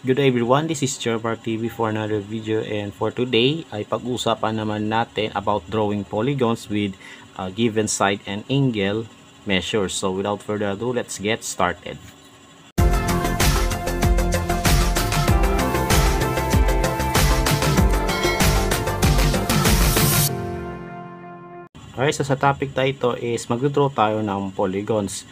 Good day everyone, this is Jermar TV for another video, and for today ay pag-usapan naman natin about drawing polygons with given side and angle measures. So without further ado, let's get started. Okay, so sa topic tayo ito is magdodraw tayo ng polygons.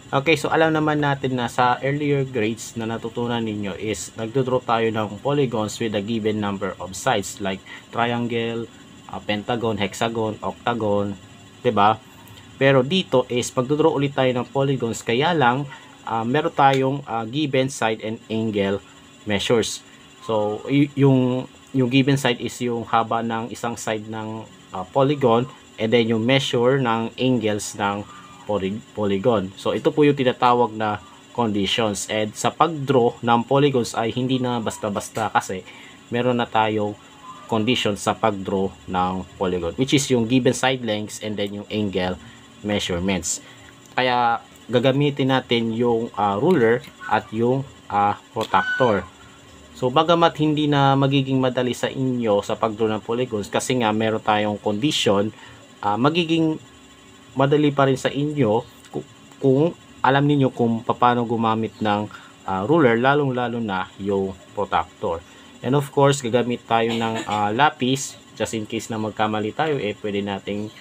Okay, so alam naman natin na sa earlier grades na natutunan ninyo is nagdodraw tayo ng polygons with a given number of sides like triangle, pentagon, hexagon, octagon, 'di ba? Pero dito is magdodraw ulit tayo ng polygons, kaya lang meron tayong given side and angle measures. So yung given side is yung haba ng isang side ng polygon, and then yung measure ng angles ng polygon. So ito po yung tinatawag na conditions, and sa pagdraw ng polygons ay hindi na basta-basta kasi meron na tayong conditions sa pagdraw ng polygon, which is yung given side lengths and then yung angle measurements. Kaya gagamitin natin yung ruler at yung protractor. So bagamat hindi na magiging madali sa inyo sa pagdraw ng polygons kasi nga meron tayong condition, magiging madali pa rin sa inyo kung alam niyo kung paano gumamit ng ruler, lalong-lalo na yung protractor. And of course, gagamit tayo ng lapis just in case na magkamali tayo, pwede nating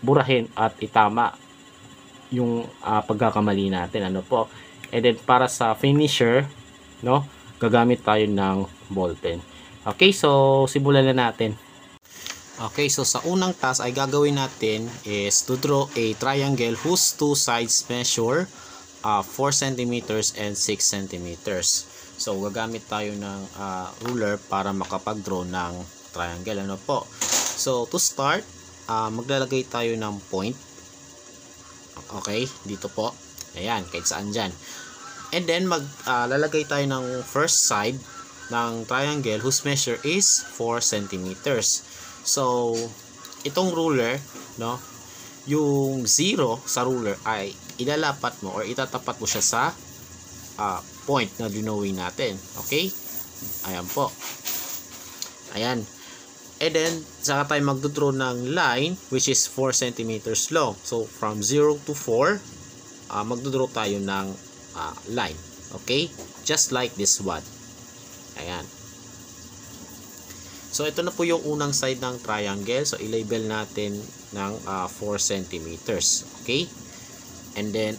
burahin at itama yung pagkakamali natin, ano po. And then para sa finisher, no, gagamit tayo ng ball pen. Okay, so simulan na natin. Okay, so sa unang task ay gagawin natin is to draw a triangle whose two sides measure 4 cm and 6 cm. So gagamit tayo ng ruler para makapag-draw ng triangle, ano po. So to start, maglalagay tayo ng point. Okay, dito po. Ayan, kahit saan dyan. And then maglalagay tayo ng first side ng triangle whose measure is 4 cm. So, itong ruler, no, yung 0 sa ruler ay ilalapat mo or itatapat mo siya sa point na dinowing natin. Okay? Ayan po. Ayan. And then, saka tayo magdodraw ng line which is 4 cm long. So, from 0 to 4, magdodraw tayo ng line. Okay? Just like this one. Ayan. So, ito na po yung unang side ng triangle. So, i-label natin ng 4 cm. Okay? And then,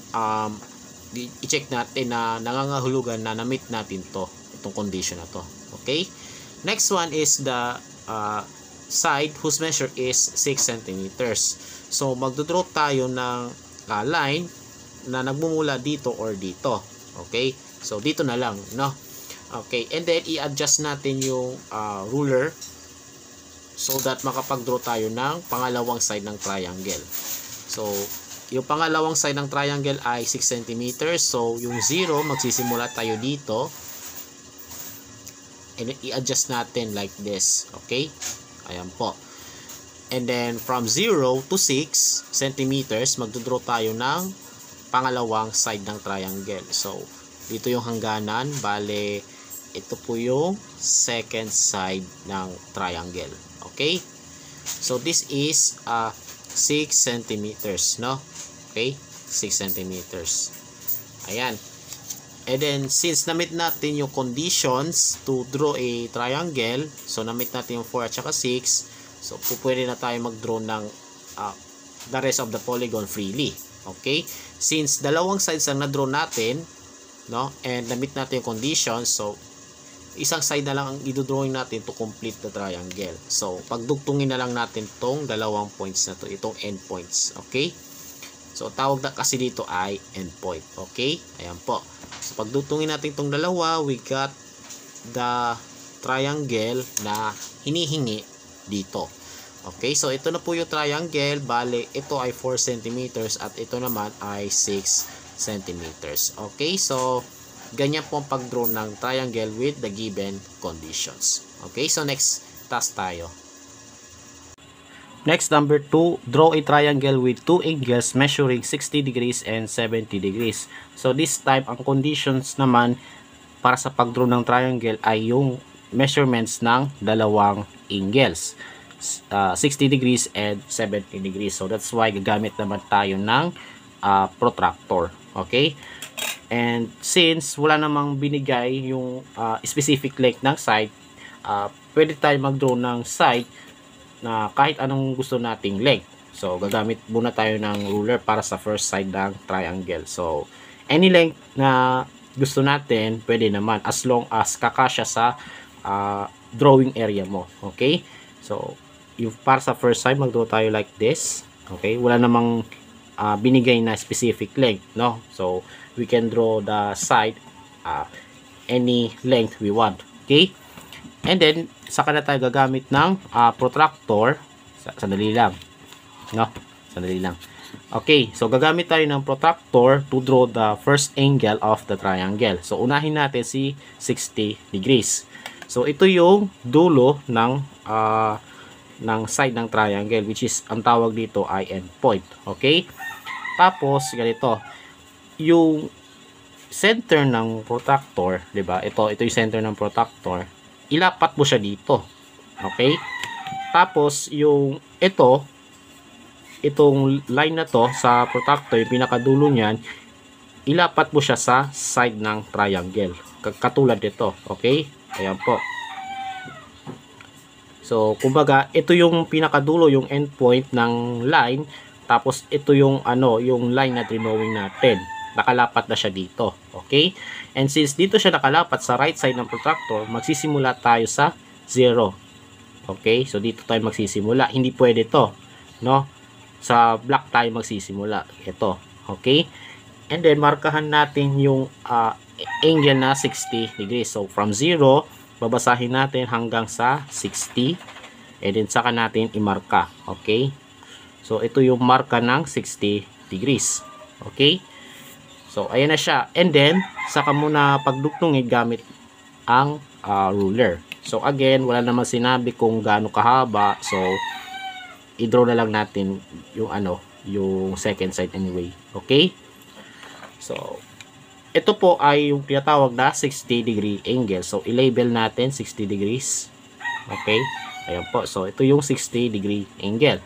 i-check natin na nangangahulugan na na-meet natin to. Itong condition na to. Okay? Next one is the side whose measure is 6 cm. So, magdodraw tayo ng line na nagmumula dito or dito. Okay? So, dito na lang, no? Okay, and then i-adjust natin yung ruler so that makapag-draw tayo ng pangalawang side ng triangle. So, yung pangalawang side ng triangle ay 6 cm. So, yung 0, magsisimula tayo dito. And then i-adjust natin like this. Okay? Ayan po. And then, from 0 to 6 cm, magdodraw tayo ng pangalawang side ng triangle. So, dito yung hangganan. Bale, ito po yung second side ng triangle. Okay? So, this is 6 cm, no? Okay? 6 cm. Ayan. And then, since na-meet natin yung conditions to draw a triangle, so na-meet natin yung 4 at saka 6, so pwede na tayo mag-draw ng the rest of the polygon freely. Okay? Since dalawang sides ang na-draw natin, no? And na-meet natin yung conditions, so isang side na lang ang i-drawing natin to complete the triangle. So, pagdugtungin na lang natin tong dalawang points na to, itong end points. Okay? So, tawag na kasi dito ay end point. Okay? Ayan po. So, pagdugtungin natin tong dalawa, we got the triangle na hinihingi dito. Okay? So, ito na po yung triangle. Bale, ito ay 4 cm at ito naman ay 6 cm. Okay? So, ganyan po ang pag-draw ng triangle with the given conditions. Okay, so next task tayo. Next, number 2, draw a triangle with two angles measuring 60 degrees and 70 degrees. So this time, ang conditions naman para sa pag-draw ng triangle ay yung measurements ng dalawang angles, 60 degrees and 70 degrees. So that's why gagamit naman tayo ng protractor. Okay? And since wala namang binigay yung specific length ng side, pwede tayo mag-draw ng side na kahit anong gusto nating length. So gagamit muna tayo ng ruler para sa first side ng triangle. So any length na gusto natin, pwede naman as long as kakasya sa drawing area mo. Okay? So, yung para sa first side, mag-draw tayo like this. Okay? Wala namang binigay na specific length, no? So, we can draw the side any length we want. Okay? And then, saka na tayo gagamit ng protractor. Sandali lang. No? Sandali lang. Okay, so gagamit tayo ng protractor to draw the first angle of the triangle. So unahin natin si 60 degrees. So ito yung dulo ng side ng triangle, which is ang tawag dito ay end point. Okay? Tapos ganito, yung center ng protractor, 'di ba? Ito yung center ng protractor. Ilapat mo siya dito. Okay? Tapos yung itong line na to sa protractor, yung pinakadulo niyan, ilapat mo siya sa side ng triangle. Katulad nito. Okay? Ayan po. So, kumbaga, ito yung pinakadulo, yung end point ng line. Tapos, ito yung, yung line na drawing natin. Nakalapat na siya dito. Okay? And since dito siya nakalapat sa right side ng protractor, magsisimula tayo sa 0. Okay? So, dito tayo magsisimula. Hindi pwede to. No? Sa block tayo magsisimula. Ito. Okay? And then, markahan natin yung angle na 60 degrees. So, from 0, babasahin natin hanggang sa 60. And then, saka natin imarka. Okay? So, ito yung marka ng 60 degrees. Okay? So, ayan na siya. And then, saka muna pagduktungin gamit ang ruler. So, again, wala naman sinabi kung gaano kahaba. So, i-draw na lang natin yung yung second side anyway. Okay? So, ito po ay yung tinatawag na 60 degree angle. So, i-label natin 60 degrees. Okay? Ayan po. So, ito yung 60 degree angle.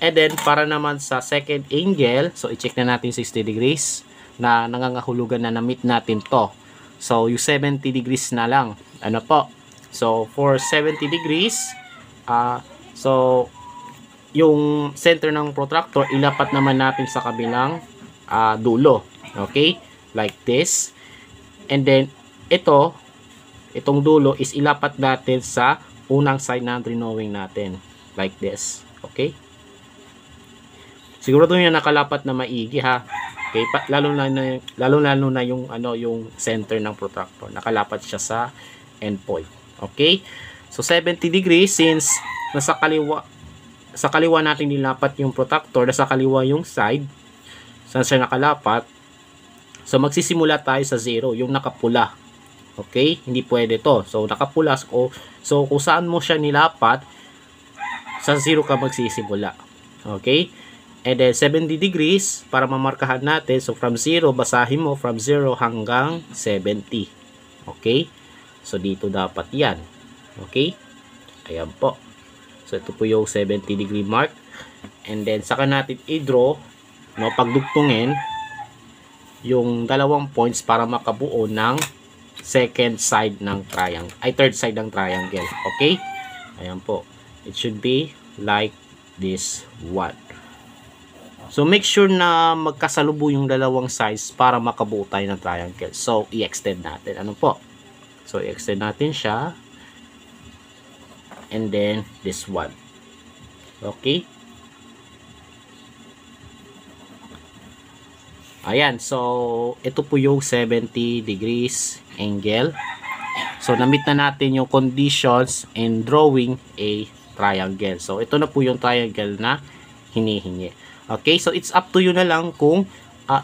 And then, para naman sa second angle, so, i-check na natin 60 degrees na nangangahulugan na na-meet natin to. So, yung 70 degrees na lang. Ano po? So, for 70 degrees, so, yung center ng protractor, ilapat naman natin sa kabilang dulo. Okay? Like this. And then, itong dulo is ilapat natin sa unang side na drawing natin. Like this. Okay? Siguro doon yung nakalapat na maigi ha. Okay? Lalo na yung, yung center ng protractor. Nakalapat siya sa end point. Okay? So, 70 degrees since sa kaliwa natin nilapat yung protractor, nasa kaliwa yung side, saan siya nakalapat. So, magsisimula tayo sa 0, yung nakapula. Okay? Hindi pwede to. So, nakapula. So, kung saan mo siya nilapat, sa 0 ka magsisimula. Okay? And then, 70 degrees, para mamarkahan natin. So, from 0, basahin mo from 0 hanggang 70. Okay? So, dito dapat yan. Okay? Ayan po. So, ito po yung 70 degree mark. And then, saka natin i-draw, pagdugtungin, yung dalawang points para makabuo ng second side ng triangle. Third side ng triangle. Okay? Ayan po. It should be like this one. So, make sure na magkasalubo yung dalawang sides para makabuo tayo ng triangle. So, i-extend natin. Ano po? So, i-extend natin siya. And then this one. Okay? Ayan. So, ito po yung 70 degrees angle. So, na-meet na natin yung conditions in drawing a triangle. So, ito na po yung triangle na hinihingi. Okay? So, it's up to you na lang kung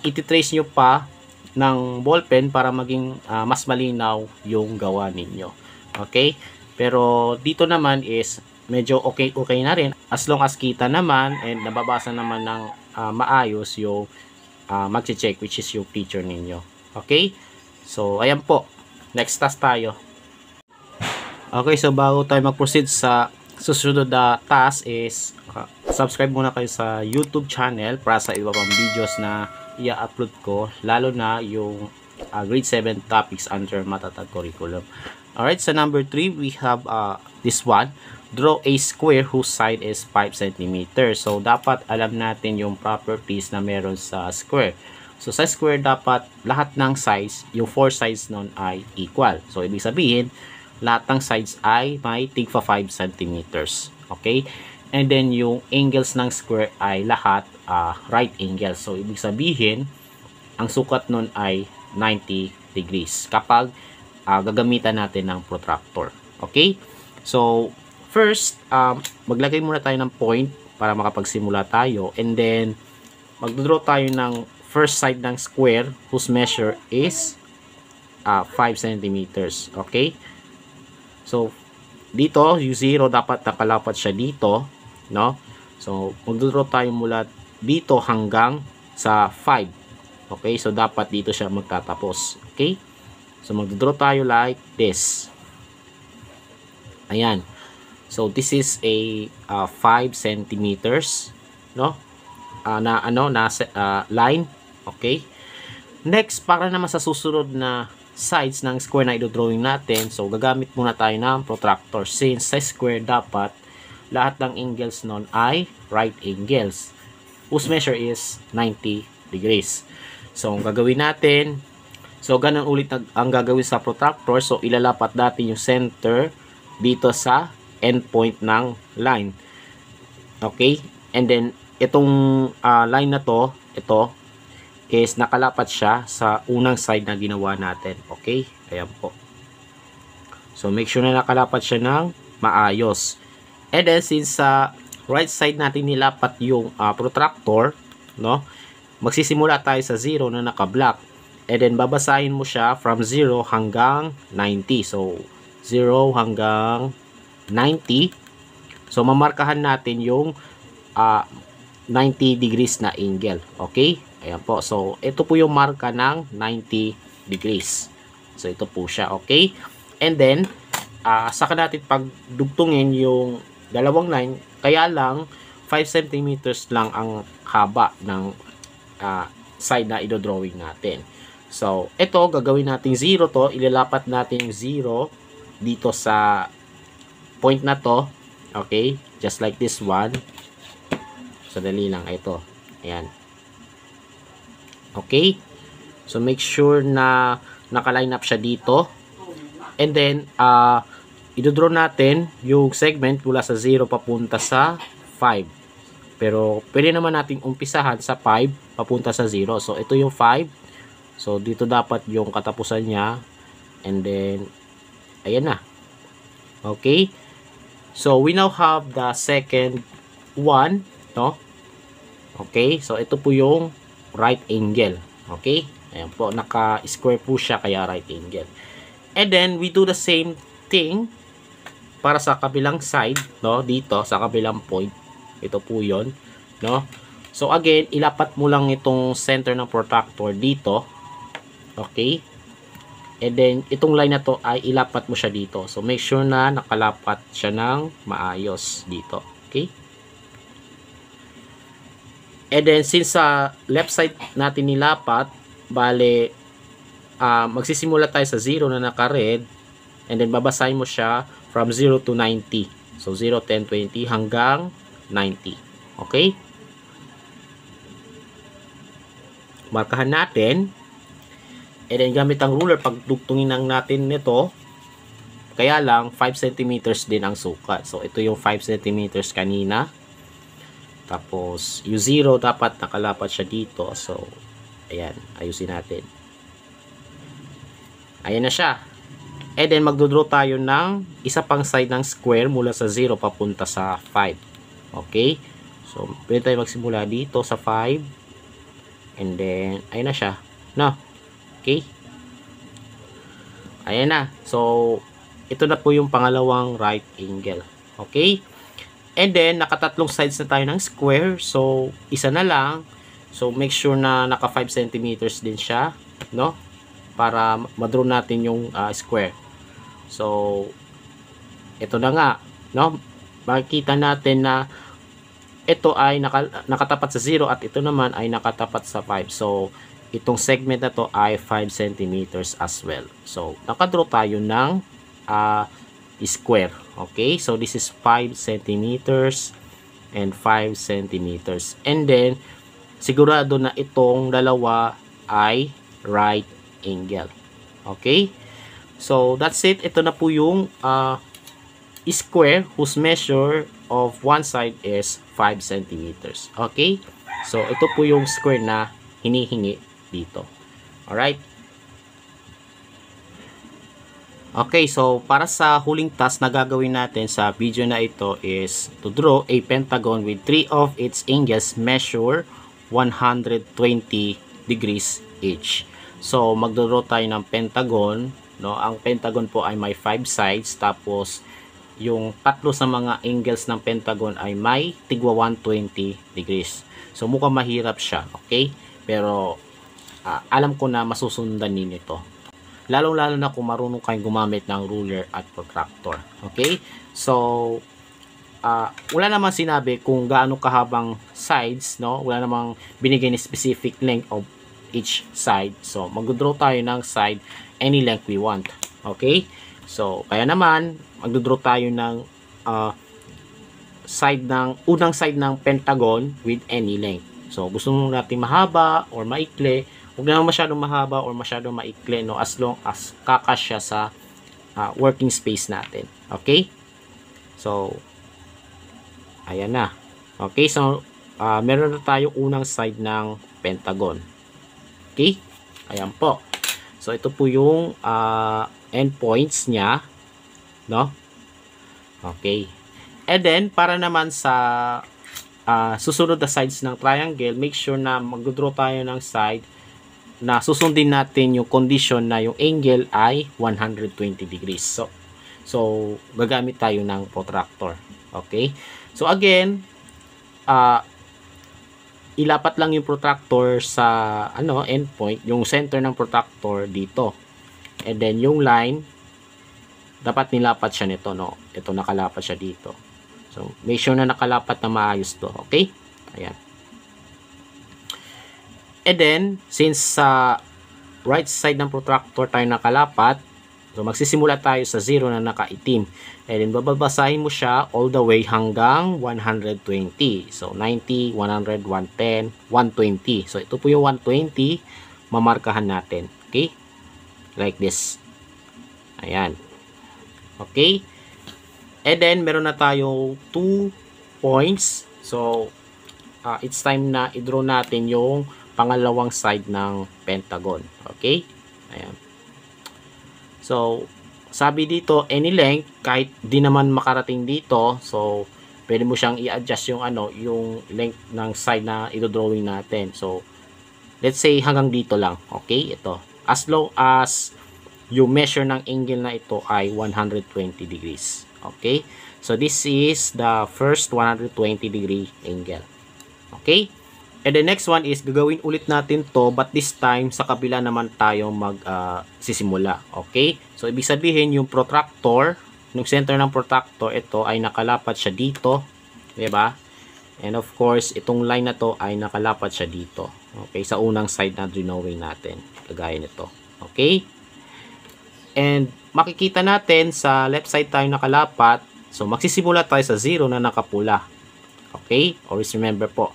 ititrace nyo pa ng ballpen para maging mas malinaw yung gawa ninyo. Okay? Pero dito naman is medyo okay na rin as long as kita naman and nababasa naman ng maayos yung magche-check, which is yung teacher ninyo. Okay? So, ayan po. Next task tayo. Okay, so bago tayo mag-proceed sa susunod na task is subscribe muna kayo sa YouTube channel para sa iba pang videos na i-upload ko, lalo na yung grade 7 topics under Matatag Curriculum. Alright, so number 3, we have this one. Draw a square whose side is 5 cm. So, dapat alam natin yung properties na meron sa square. So, sa square, dapat lahat ng sides, yung 4 sides nun ay equal. So, ibig sabihin, lahat ng sides ay may tigpa 5 cm. Okay? And then, yung angles ng square ay lahat right angles. So, ibig sabihin, ang sukat nun ay 90 degrees kapag gagamitan natin ng protractor. Okay? So, first, maglagay muna tayo ng point para makapagsimula tayo. And then, magdodraw tayo ng first side ng square whose measure is 5 cm. Okay? So, dito, yung 0 dapat nakalapat siya dito. No? So, magdodraw tayo mula dito hanggang sa 5. Okay? So, dapat dito siya magtatapos. Okay? So, magdodraw tayo like this. Ayan. So, this is a 5 centimeters, no? Line. Okay? Next, para naman sa susunod na sides ng square na i-drawing natin, so, gagamit muna tayo ng protractor. Since sa square, dapat lahat ng angles nun ay right angles, whose measure is 90 degrees. So, ang gagawin natin, so, ganun ulit ang gagawin sa protractor. So, ilalapat natin yung center dito sa endpoint ng line. Okay? And then, itong line na to, ito, is nakalapat siya sa unang side na ginawa natin. Okay? Ayan po. So, make sure na nakalapat siya ng maayos. And then, since sa right side natin nilapat yung protractor, no? Magsisimula tayo sa 0 na naka-block. And then, babasahin mo siya from 0 hanggang 90. So, 0 hanggang 90. So, mamarkahan natin yung 90 degrees na angle. Okay? Ayan po. So, ito po yung marka ng 90 degrees. So, ito po siya. Okay? And then, saka natin pagdugtungin yung dalawang line. Kaya lang, 5 cm lang ang haba ng side na idodrawing natin. So, ito, gagawin natin 0 to. Ilalapat natin yung 0 dito sa point na to. Okay? Just like this one. So, dali lang. Ito. Ayan. Okay? So, make sure na naka-line up siya dito. And then, idodraw natin yung segment mula sa 0 papunta sa 5. Pero, pwede naman nating umpisahan sa 5 papunta sa 0. So, ito yung 5. So, dito dapat yung katapusan niya. And then, ayan na. Okay? So, we now have the second one. No? Okay? So, ito po yung right angle. Okay? Ayan po. Naka-square po siya kaya right angle. And then, we do the same thing para sa kabilang side. No? Dito, sa kabilang point. Ito po yun. No? So, again, ilapat mo lang itong center ng protractor dito. Okay? And then, itong line na to ay ilapat mo siya dito. So, make sure na nakalapat siya ng maayos dito. Okay? And then, since sa left side natin nilapat, bale, magsisimula tayo sa 0 na naka-red. And then, babasahin mo siya from 0 to 90. So, 0, 10, 20 hanggang 90. Okay? Markahan natin. And then, gamit ang ruler, pagdugtungin lang natin nito. Kaya lang, 5 cm din ang sukat. So, ito yung 5 cm kanina. Tapos, yung 0, dapat nakalapat siya dito. So, ayan. Ayusin natin. Ayan na siya. And then, magdodraw tayo ng isa pang side ng square mula sa 0 papunta sa 5. Okay? So, pwede tayo magsimula dito sa 5. And then, ayan na siya. No? Okay? Ayan na. So, ito na po yung pangalawang right angle. Okay? And then, nakatatlong sides na tayo ng square. So, isa na lang. So, make sure na naka 5 cm din siya. No? para ma-draw natin yung square. So ito na nga, no? Makikita natin na ito ay nakatapat sa 0 at ito naman ay nakatapat sa 5. So itong segment na to ay 5 centimeters as well. So nakadraw tayo ng square. Okay, so this is 5 centimeters and 5 centimeters. And then sigurado na itong dalawa ay right angle. Okay, so that's it. Ito na po yung square whose measure of one side is 5 centimeters. Okay, so ito po yung square na hinihingi dito. Alright. Okay, so para sa huling task na gagawin natin sa video na ito is to draw a pentagon with 3 of its angles measure 120 degrees each. So magdodraw tayo ng pentagon, no? Ang pentagon po ay may 5 sides, tapos yung tatlo sa mga angles ng pentagon ay may tigwa 120 degrees. So mukhang mahirap siya, okay? Pero alam ko na masusundan ninyo ito. Lalong-lalo na kung marunong kayong gumamit ng ruler at protractor. Okay? So, wala namang sinabi kung gaano kahabang sides, no? Wala namang binigay ni specific length of each side. So, mag-draw tayo ng side any length we want. Okay? So, kaya naman, mag-draw tayo ng unang side ng pentagon with any length. So, gusto mo natin mahaba or maikli. Huwag na masyadong mahaba or masyadong maikli, no? As long as kakasya sa working space natin. Okay? So, ayan na. Okay? So, meron na tayo unang side ng pentagon. Okay? Ayan po. So, ito po yung endpoints niya. No? Okay. And then, para naman sa susunod na sides ng triangle, make sure na mag-draw tayo ng side na susundin natin yung condition na yung angle ay 120 degrees. So gagamit tayo ng protractor. Okay? So again, ilapat lang yung protractor sa endpoint, yung center ng protractor dito. And then yung line, dapat nilapat siya nito, no? Ito nakalapat siya dito. So make sure na nakalapat na maayos to. Okay? Ayan. And then, since sa right side ng protractor tayo nakalapat, so magsisimula tayo sa 0 na nakaitim. And then, bababasahin mo siya all the way hanggang 120. So, 90, 100, 110, 120. So, ito po yung 120, mamarkahan natin. Okay? Like this. Ayan. Okay? And then, meron na tayo 2 points. So, it's time na i-draw natin yung pangalawang side ng pentagon. Okay? Ayan. So, sabi dito, any length, kahit di naman makarating dito, so, pwede mo siyang i-adjust yung yung length ng side na i-drawing natin. So, let's say hanggang dito lang. Okay? Ito. As long as yung measure ng angle na ito ay 120 degrees. Okay? So, this is the first 120 degree angle. Okay? And the next one is gagawin ulit natin to, but this time sa kabila naman tayo sisimula. Okay? So ibig sabihin yung protractor, yung center ng protractor, ito ay nakalapat siya dito, 'di ba? And of course, itong line na to ay nakalapat siya dito. Okay, sa unang side na drawing natin, kagaya nito. Okay? And makikita natin sa left side tayo nakalapat. So magsisimula tayo sa 0 na nakapula. Okay? Always remember po.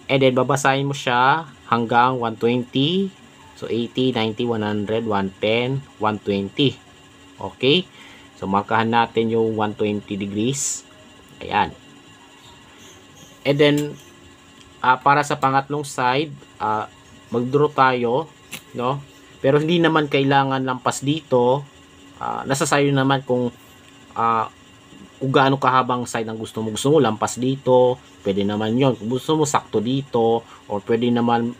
And then, babasahin mo siya hanggang 120. So, 80, 90, 100, 110, 120. Okay? So, markahan natin yung 120 degrees. Ayan. And then, para sa pangatlong side, mag-draw tayo. No? Pero, hindi naman kailangan lampas dito. Nasa sayo naman kung gaano kahabang side ang gusto mo. Gusto mo lampas dito, pwede naman yon. Kung gusto mo sakto dito, or pwede naman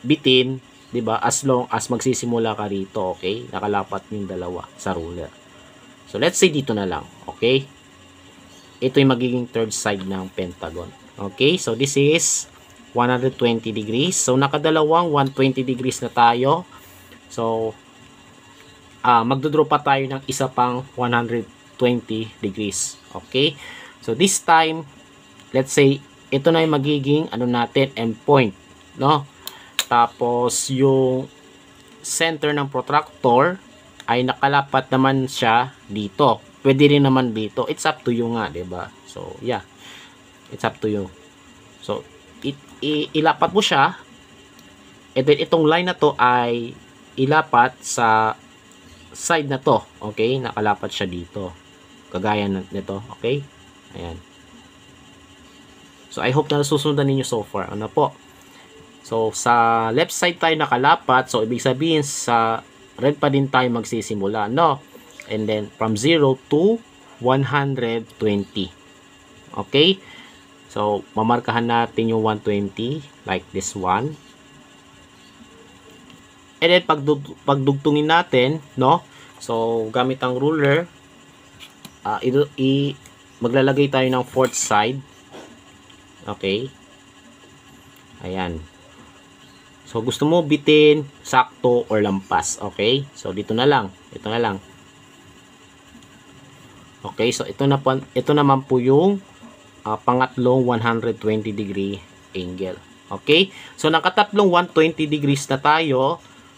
bitin, 'di ba? As long as magsisimula ka rito, okay? Nakalapat yung dalawa sa ruler. So let's say dito na lang, okay? Ito yung magiging third side ng pentagon. Okay? So this is 120 degrees. So nakadalawang 120 degrees na tayo. So magdodraw pa tayo ng isa pang 120 degrees. Okay? So this time, let's say, ito na yung magiging ano natin, endpoint, no? Tapos yung center ng protractor ay nakalapat naman siya dito. Pwede rin naman dito. It's up to you nga, 'di ba? So, yeah. It's up to you. So, ilapat mo siya. And then itong line na to ay ilapat sa side na to. Okay? Nakalapat siya dito. Kagaya nito. Okay? Ayan. So, I hope na nasusundan ninyo so far. Ano po? So, sa left side tayo nakalapat. So, ibig sabihin sa red pa din tayo magsisimula. No? And then, from 0 to 120. Okay? So, mamarkahan natin yung 120. Like this one. And then, pagdugtungin natin, no? So, gamit ang ruler, maglalagay tayo ng fourth side. Okay? Ayan. So, gusto mo bitin, sakto, or lampas. Okay? So, dito na lang. Ito na lang. Okay? So, ito naman po yung pangatlong 120 degree angle. Okay? So, nakatatlong 120 degrees na tayo.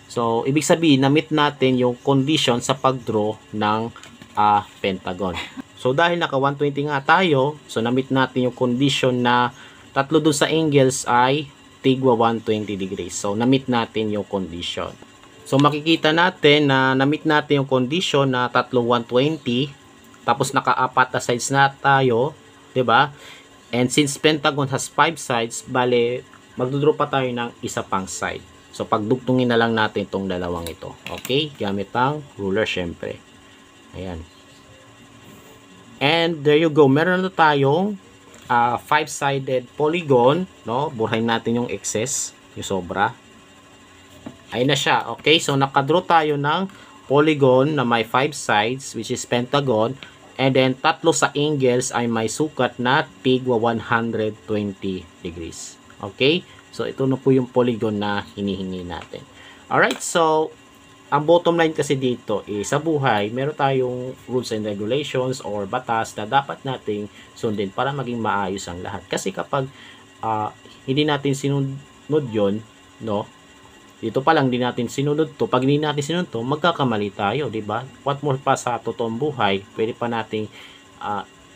So, ibig sabihin, na-meet natin yung condition sa pag-draw ng pentagon. So, dahil naka 120 nga tayo, so na-meet natin yung condition na tatlo dun sa angles ay tigwa 120 degrees. So, na-meet natin yung condition. So, makikita natin na na-meet natin yung condition na tatlong 120, tapos naka-apat na sides na tayo, 'di ba? And since pentagon has 5 sides, bale, magdodraw pa tayo ng isa pang side. So, pagdugtungin na lang natin itong dalawang ito. Okay? Gamit ang ruler, syempre. Ayan. And there you go. Meron na tayong 5-sided polygon. No? Burahin natin yung excess, yung sobra. Ayun na siya. Okay? So, nakadraw tayo ng polygon na may 5 sides, which is pentagon. And then, tatlo sa angles ay may sukat na tigwa 120 degrees. Okay? So, ito na po yung polygon na hinihingi natin. Alright, so, ang bottom line kasi dito is, sa buhay, meron tayong rules and regulations or batas na dapat nating sundin para maging maayos ang lahat. Kasi kapag hindi natin sinunod yon, no? Dito pa lang hindi natin sinunod to. Pag hindi natin sinunod to, magkakamali tayo, di ba? What more pa sa totoong buhay, pwede pa nating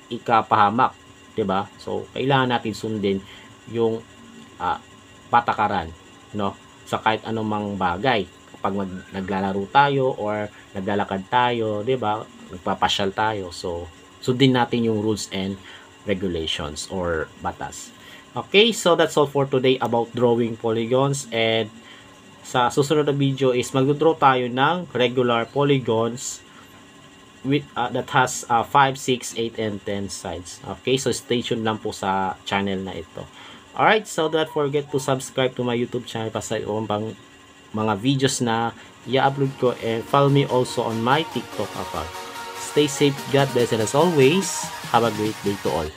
ikapahamak, di ba? So, kailangan natin sundin yung patakaran, no? Sa kahit anumang bagay. Kapag naglalaro tayo or naglalakad tayo, 'di ba? Nagpapasyal tayo. So, sundin natin yung rules and regulations or batas. Okay, so that's all for today about drawing polygons, and sa susunod na video is magdo-draw tayo ng regular polygons with that has 5, 6, 8 and 10 sides. Okay, so stay tuned lang po sa channel na ito. Alright, so don't forget to subscribe to my YouTube channel para sa ibang mga videos na i-upload ko, and follow me also on my TikTok account. Stay safe, God bless, and as always, have a great day to all.